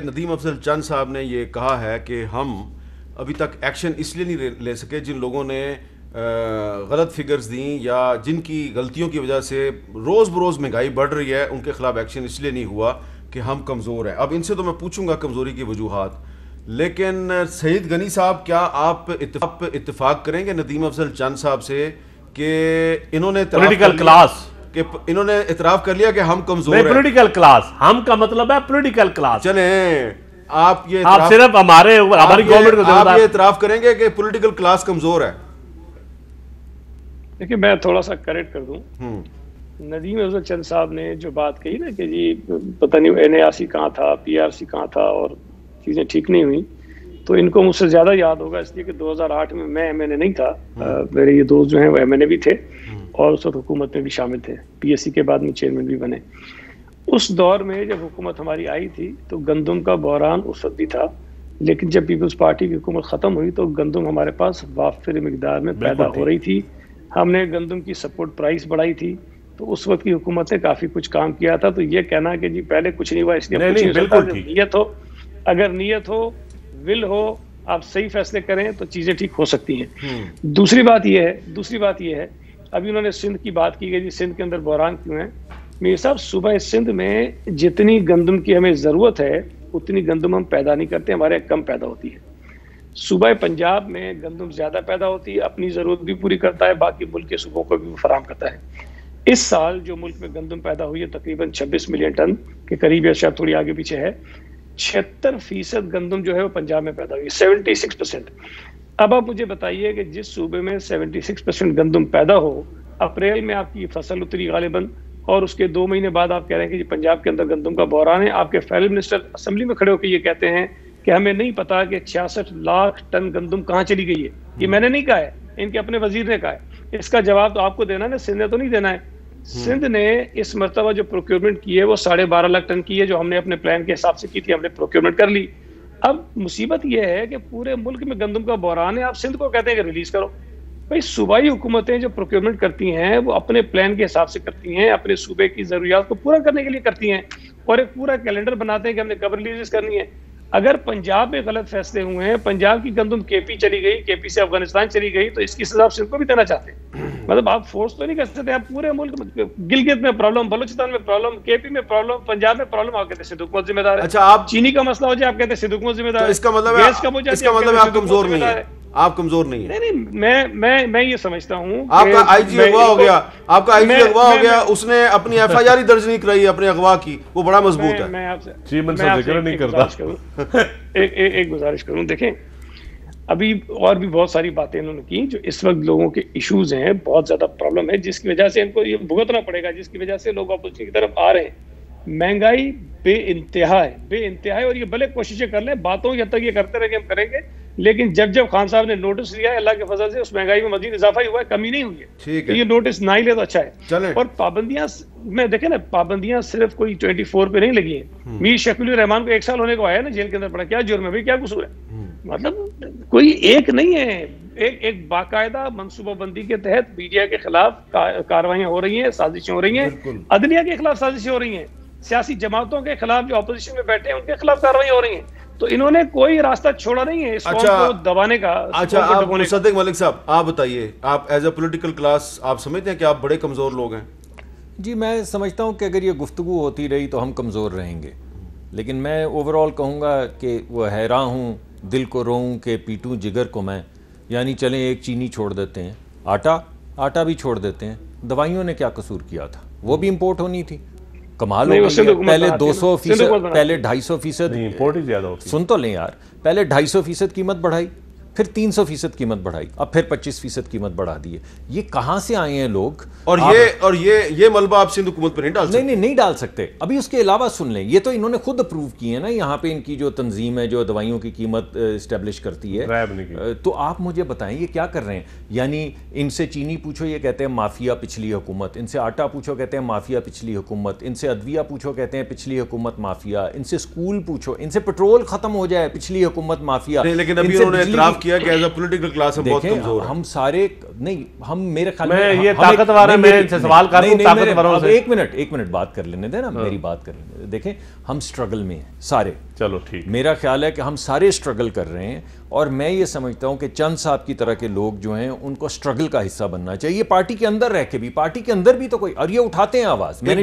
नदीम अफजल चंद साहब ने ये कहा है कि हम अभी तक एक्शन इसलिए नहीं ले सके जिन लोगों ने गलत फिगर्स दी या जिनकी गलतियों की वजह से रोज़ बरोज़ महंगाई बढ़ रही है, उनके खिलाफ एक्शन इसलिए नहीं हुआ कि हम कमज़ोर हैं। अब इनसे तो मैं पूछूंगा कमज़ोरी की वजूहात, लेकिन सईद गनी साहब, क्या आप इत्तेफाक करेंगे नदीम अफजल चंद साहब से कि इन्होंने पॉलिटिकल क्लास कि इन्होंने इतराफ़ कर लिया कि हम कमजोर हैं? पॉलिटिकल क्लास, हम का मतलब है पॉलिटिकल क्लास। चले आप सिर्फ हमारी गवर्नमेंट को आप ये इतराफ़ करेंगे कि पॉलिटिकल क्लास कमजोर है? देखिए, मैं थोड़ा सा करेक्ट कर दूं। नदीम अफजल चंद साहब ने जो बात कही ना कि जी पता नहीं NARC कहाँ था, PRC कहाँ था और चीज़ें ठीक नहीं हुई, तो इनको मुझसे ज़्यादा याद होगा, इसलिए कि 2008 में मैं MNA नहीं था, मेरे ये दोस्त जो हैं वो MNA भी थे और उस वक्त हुकूमत में भी शामिल थे, PSC के बाद में चेयरमैन भी बने। उस दौर में जब हुकूमत हमारी आई थी तो गंदम का बहरान उस वक्त भी था, लेकिन जब पीपल्स पार्टी की हुकूमत ख़त्म हुई तो गंदम हमारे पास वाफिर मिकदार में पैदा हो रही थी। हमने गंदम की सपोर्ट प्राइस बढ़ाई थी, तो उस वक्त की हुकूमत ने काफ़ी कुछ काम किया था। तो ये कहना कि जी पहले कुछ नहीं हुआ इसलिए कुछ नहीं सकता, नीयत हो, अगर नीयत हो, विल हो, आप सही फैसले करें तो चीज़ें ठीक हो सकती हैं। दूसरी बात यह है अभी उन्होंने सिंध की बात की गई, जी सिंध के अंदर बहरान क्यों है? मेरे साहब, सूबा सिंध में जितनी गंदम की हमें ज़रूरत है उतनी गंदम हम पैदा नहीं करते, हमारे कम पैदा होती है। सूबा पंजाब में गंदम ज़्यादा पैदा होती है, अपनी ज़रूरत भी पूरी करता है, बाकी मुल्क के सूबों को भी फराहम करता है। इस साल जो मुल्क में गंदम पैदा हुई है तकरीबन 26 मिलियन टन के करीब, या शायद थोड़ी आगे पीछे है। 76% गंदम जो है वो पंजाब में पैदा हुई, 76%। अब आप मुझे बताइए कि जिस सूबे में 76% गंदम पैदा हो, अप्रैल में आपकी फसल उतरी गालिबन, और उसके 2 महीने बाद आप कह रहे हैं कि जी पंजाब के अंदर गंदम का बहरान है। आपके फेडरल मिनिस्टर असेंबली में खड़े होकर ये कहते हैं कि हमें नहीं पता कि 66 लाख टन गंदम कहाँ चली गई है। ये मैंने नहीं कहा है, इनके अपने वजीर ने कहा है। इसका जवाब तो आपको देना है, सिंध ने तो नहीं देना है। सिंध ने इस मरतबा जो प्रोक्योरमेंट की है वो 12.5 लाख टन की है, जो हमने अपने प्लान के हिसाब से की थी, हमने प्रोक्योरमेंट कर ली। अब मुसीबत यह है कि पूरे मुल्क में गंदम का बहरान है, आप सिंध को कहते हैं कि रिलीज करो। भाई, सूबाई हुकूमतें जो प्रोक्योरमेंट करती हैं वो अपने प्लान के हिसाब से करती हैं, अपने सूबे की ज़रूरियात को पूरा करने के लिए करती हैं, और एक पूरा कैलेंडर बनाते हैं कि हमने कब रिलीज करनी है। अगर पंजाब में गलत फैसले हुए हैं, पंजाब की गंदम KP चली गई, KP से अफगानिस्तान चली गई, तो इसकी सजा सिंध को भी देना चाहते हैं। मतलब आप फोर्स तो नहीं कर सकते, आप पूरे मुल्क में, गिलगित में प्रॉब्लम, बलूचिस्तान में प्रॉब्लम, KP में प्रॉब्लम, पंजाब में प्रॉब्लम, आप कहते हैं सिंध हुकूमत जिम्मेदार है। अच्छा, आप चीनी का मसला हो जाए, आप कहते हैं सिंध हुकूमत जिम्मेदार है। इसका मतलब है आप कमजोर नहीं है, आप कमजोर नहीं है। नहीं, मैं ये समझता हूँ आपका IG अगवा हो गया, आपका IG अगवा हो गया, उसने अपनी FIR ही दर्ज नहीं कराई अपने अगवा की, वो बड़ा मजबूत है। मैं आपसे एक गुजारिश करूँ, देखें अभी और भी बहुत सारी बातें इन्होंने की जो इस वक्त लोगों के इश्यूज हैं, बहुत ज्यादा प्रॉब्लम है जिसकी वजह से इनको ये भुगतना पड़ेगा, जिसकी वजह से लोग अपोजिशन की तरफ आ रहे हैं। महंगाई बेइंतहा है, और ये भले कोशिशें कर लें, बातों की हद तक ये करते रहेंगे, हम करेंगे, लेकिन जब खान साहब ने नोटिस लिया है, अल्लाह के फजल से उस महंगाई में मजीद इजाफा ही हुआ है, कमी नहीं हुई है। ठीक है, है, ये नोटिस ना ही ले तो अच्छा है। और पाबंदियां में देखें ना, पाबंदियां सिर्फ कोई 24 पे नहीं लगी है। मीर शकील रहमान को 1 साल होने को आया ना जेल के अंदर पड़ा, क्या जुर्म है भाई, क्या कसूर है? मतलब कोई एक नहीं है, एक बाकायदा मनसूबाबंदी के तहत मीडिया के खिलाफ कार्रवाइयां हो रही हैं, साजिशें हो रही हैं, अदलिया के खिलाफ साजिशें हो रही हैं, सियासी जमातों के खिलाफ जो अपोजिशन में बैठे हैं उनके खिलाफ कार्रवाई हो रही हैं। तो इन्होंने कोई रास्ता छोड़ा नहीं है इस कौम को दबाने का। अच्छा, आप मुसद्दिक मलिक साहब, आप बताइए, आप एज ए पॉलिटिकल क्लास आप समझते हैं कि आप बड़े कमजोर लोग हैं? जी, मैं समझता हूं कि अगर ये गुफ्तगू होती रही तो हम कमज़ोर रहेंगे, लेकिन मैं ओवरऑल कहूँगा कि वो हैरान हूँ, दिल को रोऊं कि पीटूं जिगर को मैं। यानी चलें, एक चीनी छोड़ देते हैं, आटा भी छोड़ देते हैं। दवाइयों ने क्या कसूर किया था? वो भी इम्पोर्ट होनी थी। कमाल हो गई, पहले 200%, पहले 250%, इंपोर्ट ही ज्यादा होती है। सुन तो लें यार, पहले 250% कीमत बढ़ाई, फिर 300% कीमत बढ़ाई, अब फिर 25% कीमत बढ़ा दी है। ये कहाँ से आए हैं लोग? और ये मलबा आप सिंध हुकूमत पर नहीं डाल सकते। नहीं डाल सकते। अभी उसके अलावा सुन लें, ये तो इन्होंने खुद अप्रूव की है ना, यहाँ पे इनकी जो तंजीम है जो दवाइयों की कीमत इस्टेब्लिश करती है, तो आप मुझे बताएं ये क्या कर रहे हैं? यानी इनसे चीनी पूछो, ये कहते हैं माफिया पिछली हुकूमत, इनसे आटा पूछो, कहते हैं माफिया पिछली हुकूमत, इनसे अदविया पूछो, कहते हैं पिछली हुकूमत माफिया, इनसे स्कूल पूछो, इनसे पेट्रोल खत्म हो जाए, पिछली हुकूमत माफिया। लेकिन अभी उन्होंने इतराफ किया कि एज अ पॉलिटिकल क्लास हम बहुत कमजोर हैं। हम सारे नहीं, हम मेरे ख्याल मैं में ये हमें- ताकतवर है, नहीं, मैं इनसे सवाल कर नहीं, दूं नहीं, ताकतवरों अब से। एक मिनट बात कर लेने देना, मेरी बात कर लेने दे। देखें, हम स्ट्रगल में हैं सारे, चलो ठीक। मेरा ख्याल है कि हम सारे स्ट्रगल कर रहे हैं, और मैं ये समझता हूं कि चंद साहब की तरह के लोग जो हैं उनको स्ट्रगल का हिस्सा बनना चाहिए, पार्टी के अंदर रह के भी। पार्टी के अंदर भी तो कोई, और ये उठाते हैं आवाज। मैंने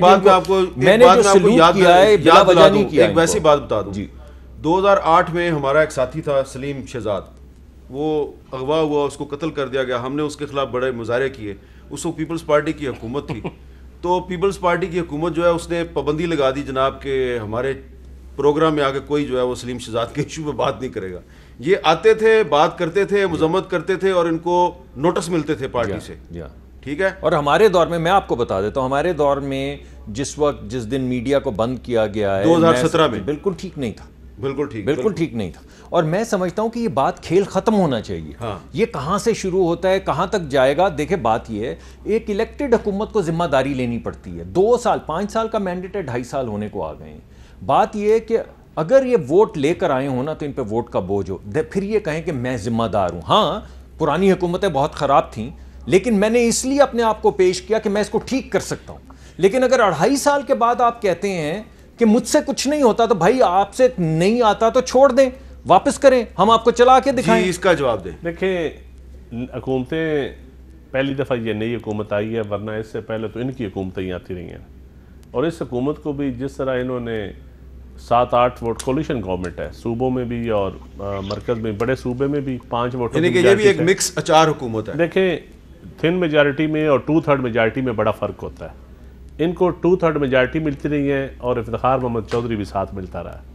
जो सलूट किया है बिला वजह नहीं किया। एक वैसी बात बता दूं, 2008 में हमारा एक साथी था सलीम शहजाद, वो अगवा हुआ, उसको कत्ल कर दिया गया। हमने उसके खिलाफ बड़े मुजाहरे किए। उस वक्त पीपल्स पार्टी की हुकूमत थी तो पीपल्स पार्टी की हुकूमत जो है उसने पाबंदी लगा दी जनाब के हमारे प्रोग्राम में आके कोई जो है वो सलीम शहजाद के इशू पे बात नहीं करेगा। ये आते थे, बात करते थे, मजम्मत करते थे, और इनको नोटिस मिलते थे पार्टी से। ठीक है। और हमारे दौर में, मैं आपको बता देता हूं, हमारे दौर में जिस दिन मीडिया को बंद किया गया है 2017 में, बिल्कुल ठीक नहीं था। बिल्कुल ठीक नहीं था। और मैं समझता हूं कि ये बात, खेल खत्म होना चाहिए। ये कहां से शुरू होता है, कहां तक जाएगा? देखिए, बात ये है, एक इलेक्टेड हुकूमत को जिम्मेदारी लेनी पड़ती है। 2 साल, 5 साल का मैंडेट है, 2.5 साल होने को आ गए हैं। बात ये है कि अगर ये वोट लेकर आए हो ना, तो इन पे वोट का बोझ हो, फिर ये कहें कि मैं जिम्मेदार हूं। हाँ, पुरानी हुकूमतें बहुत खराब थीं, लेकिन मैंने इसलिए अपने आप को पेश किया कि मैं इसको ठीक कर सकता हूं। लेकिन अगर 2.5 साल के बाद आप कहते हैं कि मुझसे कुछ नहीं होता, तो भाई आपसे नहीं आता तो छोड़ दें, वापस करें, हम आपको चला के दिखाएं। इसका जवाब दें। देखिए, हुकूमतें, पहली दफ़ा ये नई हुकूमत आई है, वरना इससे पहले तो इनकी हुकूमतें ही आती रही हैं। और इस हुकूमत को भी जिस तरह इन्होंने 7-8 वोट, कोलिशन गवर्नमेंट है, सूबों में भी और मरकज में, बड़े सूबे में भी 5 वोट, ये भी एक मिक्स अचार हुकूमत है। देखें, थिन मेजॉरिटी में और 2/3 मेजॉरिटी में बड़ा फ़र्क होता है। इनको 2/3 मेजॉरिटी मिलती रही है और इफ्तिखार मोहम्मद चौधरी भी साथ मिलता रहा है।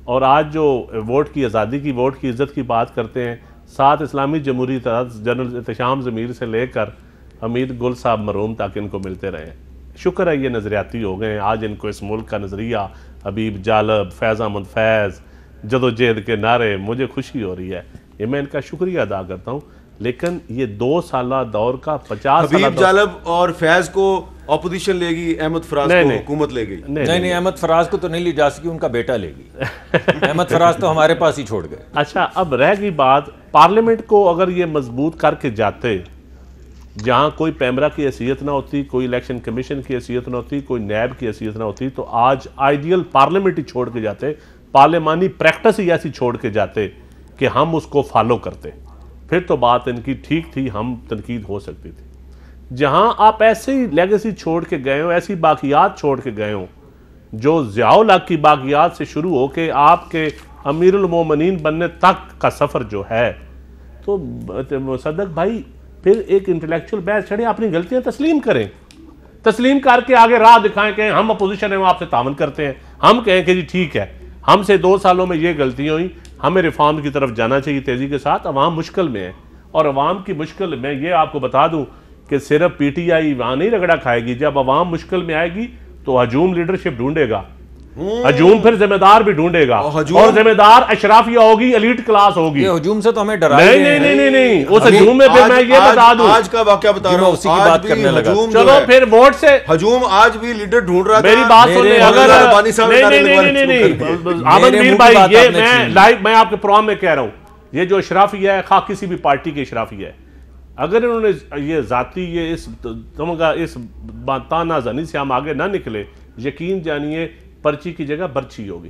और आज जो वोट की आज़ादी की, वोट की इज़्ज़त की बात करते हैं, साथ इस्लामी जमहूरी जनरल एहतशाम ज़मीर से लेकर हमीद गुल साहब मरहूम तक इनको मिलते रहे। शुक्र है ये नज़रियाती हो गए हैं। आज इनको इस मुल्क का नज़रिया, हबीब जालब, फैज़ अहमद फैज़, जदोजहद के नारे, मुझे खुशी हो रही है, ये मैं इनका शुक्रिया अदा करता हूँ। लेकिन ये 2 साल दौर का 50 हबीब जालब और फैज़ को ऑपोजिशन लेगी, अहमद फराज को हुकूमत ले गई। नहीं, अहमद फराज को तो नहीं ले जा सकी, उनका बेटा लेगी। अहमद फराज तो हमारे पास ही छोड़ गए। अच्छा, अब रह गई बात, पार्लियामेंट को अगर ये मजबूत करके जाते, जहाँ कोई पैमरा की हैसियत ना होती, कोई इलेक्शन कमीशन की हैसियत ना होती, कोई नैब की हैसियत ना होती, तो आज आइडियल पार्लियामेंट ही छोड़ के जाते, पार्लियामानी प्रैक्टिस ही ऐसी छोड़ के जाते कि हम उसको फॉलो करते। फिर तो बात इनकी ठीक थी, हम तनकीद हो सकती थी। जहां आप ऐसे ही लेगेसी छोड़ के गए हो, ऐसी बाकियात छोड़ के गए हो, जो ज़ियाउल हक की बाकियात से शुरू हो के आपके अमीरुल मोमिनीन बनने तक का सफ़र जो है, तो सदक भाई फिर एक इंटेलेक्चुअल बहस छड़े, अपनी गलतियां तस्लीम करें, तस्लीम करके आगे राह दिखाएं कि हम अपोजिशन है, वो आपसे तावन करते हैं, हम कहें कि जी ठीक है, हमसे 2 सालों में ये गलतियां हुई, हमें रिफॉर्म की तरफ जाना चाहिए तेज़ी के साथ। अवाम मुश्किल में है, और अवाम की मुश्किल में ये आपको बता दूं कि सिर्फ पीटीआई वहां नहीं रगड़ा खाएगी। जब अवाम मुश्किल में आएगी तो हजूम लीडरशिप ढूंढेगा, हजूम फिर जिम्मेदार भी ढूंढेगा, और जिम्मेदार अशराफिया होगी, एलीट क्लास होगी। हजूम से तो हमें डरा नहीं, उस हजूम में फिर मैं ये बता दूं, आज का वाकया बता रहा हूं, उसी की बात करने लगा। चलो फिर वोट से हजूम आज भी लीडर ढूंढ रहा था। मेरी बात सुनिए, अगर नहीं, आमद मीर भाई, ये मैं लाइव, मैं आपके प्रोग्राम में कह रहा हूं, ये जो अशराफिया है, खा किसी भी पार्टी के अशराफिया है, अगर इन्होंने ये जाती, ये इस ताना जनी से हम आगे ना निकले, यकीन जानिए पर्ची की जगह बर्ची होगी।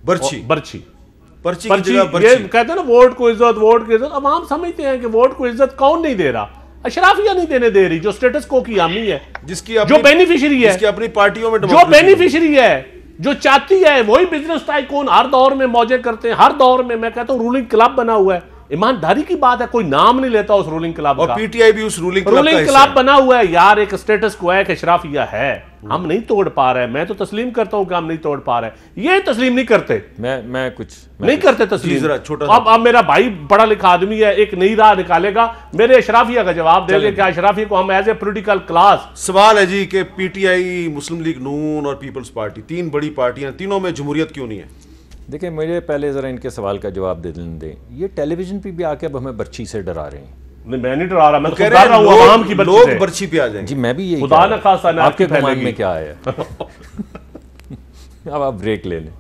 पर्ची की जगह बर्ची। ये कहते हैं ना, वोट को इज्जत, वोट की इज्जत। अब हम समझते हैं कि वोट को इज्जत कौन नहीं दे रहा? अशराफिया नहीं देने दे रही, जो स्टेटस को की हामी है, जिसकी जो बेनिफिशियरी है, जिसकी अपनी पार्टियों में जो बेनिफिशियरी है, जो चाहती है, वही बिजनेस टाइकून हर दौर में मौजे करते हैं। हर दौर में मैं कहता हूं रूलिंग क्लब बना हुआ है, ईमानदारी की बात है, कोई नाम नहीं लेता उस रूलिंग क्लब का, और पीटीआई भी उस रूलिंग क्लब बना हुआ है यार। एक स्टेटस को है कि अशराफिया है, हम नहीं तोड़ पा रहे। मैं तो तस्लीम करता हूं कि हम नहीं तोड़ पा रहे, ये तस्लीम नहीं करते। मैं कुछ नहीं करते तस्लीम। अब मेरा भाई पढ़ा लिखा आदमी है, एक नई राह निकालेगा, मेरे अशराफिया का जवाब देंगे कि अशराफिया को हम एज ए पॉलिटिकल क्लास। सवाल है जी कि पीटीआई, मुस्लिम लीग नून और पीपल्स पार्टी, 3 बड़ी पार्टियां, तीनों में जमहूरियत क्यों नहीं है? देखिए, मुझे पहले ज़रा इनके सवाल का जवाब दे दें। ये टेलीविजन पे भी आके अब हमें बर्ची से डरा रहे हैं। नहीं, मैं नहीं डरा रहा, मैं तो डर रहा हूं आवाम की बर्ची से। लोग बर्ची पे आ जाएंगे जी, मैं भी यही खुदा न खासा आपके गुमान में क्या है? अब आप ब्रेक ले लें।